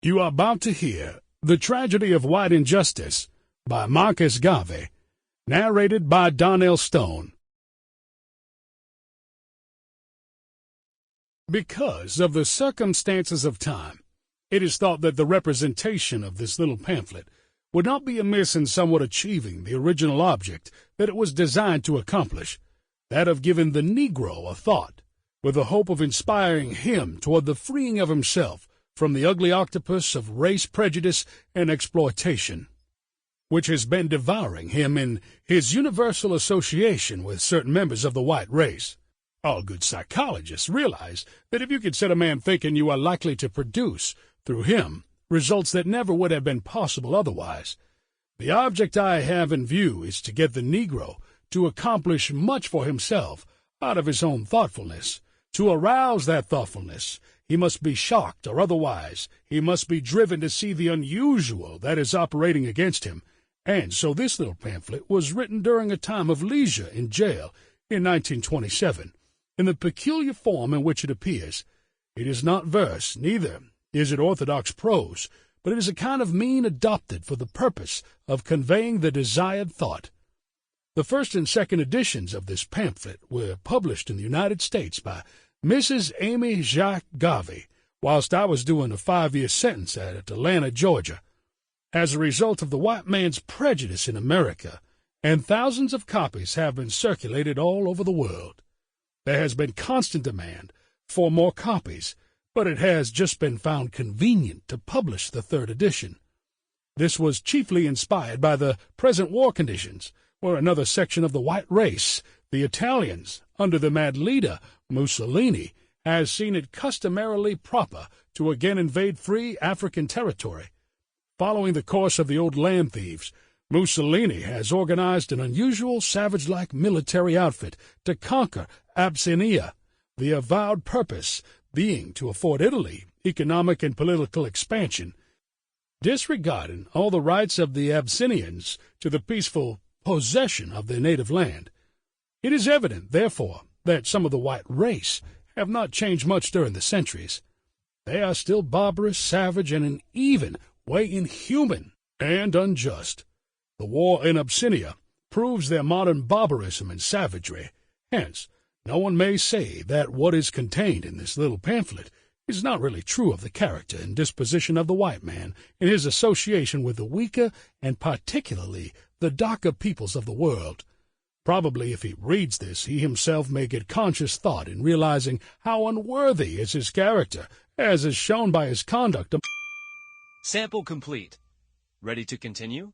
You are about to hear The Tragedy of White Injustice by Marcus Garvey, narrated by Darnel Stone. Because of the circumstances of time, it is thought that the representation of this little pamphlet would not be amiss in somewhat achieving the original object that it was designed to accomplish, that of giving the Negro a thought, with the hope of inspiring him toward the freeing of himself from the ugly octopus of race prejudice and exploitation, which has been devouring him in his universal association with certain members of the white race. All good psychologists realize that if you can set a man thinking, you are likely to produce, through him, results that never would have been possible otherwise. The object I have in view is to get the Negro to accomplish much for himself out of his own thoughtfulness. To arouse that thoughtfulness, he must be shocked, or otherwise he must be driven to see the unusual that is operating against him. And so this little pamphlet was written during a time of leisure in jail in 1927, in the peculiar form in which it appears. It is not verse, neither is it orthodox prose, but it is a kind of mean adopted for the purpose of conveying the desired thought. The first and second editions of this pamphlet were published in the United States by Mrs. Amy Jacques Garvey, whilst I was doing a 5-year sentence at Atlanta, Georgia. As a result of the white man's prejudice in America, and thousands of copies have been circulated all over the world. There has been constant demand for more copies, but it has just been found convenient to publish the third edition. This was chiefly inspired by the present war conditions, where another section of the white race, the Italians, under the mad leader Mussolini, has seen it customarily proper to again invade free African territory. Following the course of the old land thieves, Mussolini has organized an unusual savage-like military outfit to conquer Abyssinia, the avowed purpose being to afford Italy economic and political expansion, disregarding all the rights of the Abyssinians to the peaceful possession of their native land. It is evident, therefore, that some of the white race have not changed much during the centuries. They are still barbarous, savage, and in even way inhuman and unjust. The war in Abyssinia proves their modern barbarism and savagery. Hence, no one may say that what is contained in this little pamphlet is not really true of the character and disposition of the white man in his association with the weaker and particularly the darker peoples of the world. Probably if he reads this, he himself may get conscious thought in realizing how unworthy is his character, as is shown by his conduct. Sample complete. Ready to continue?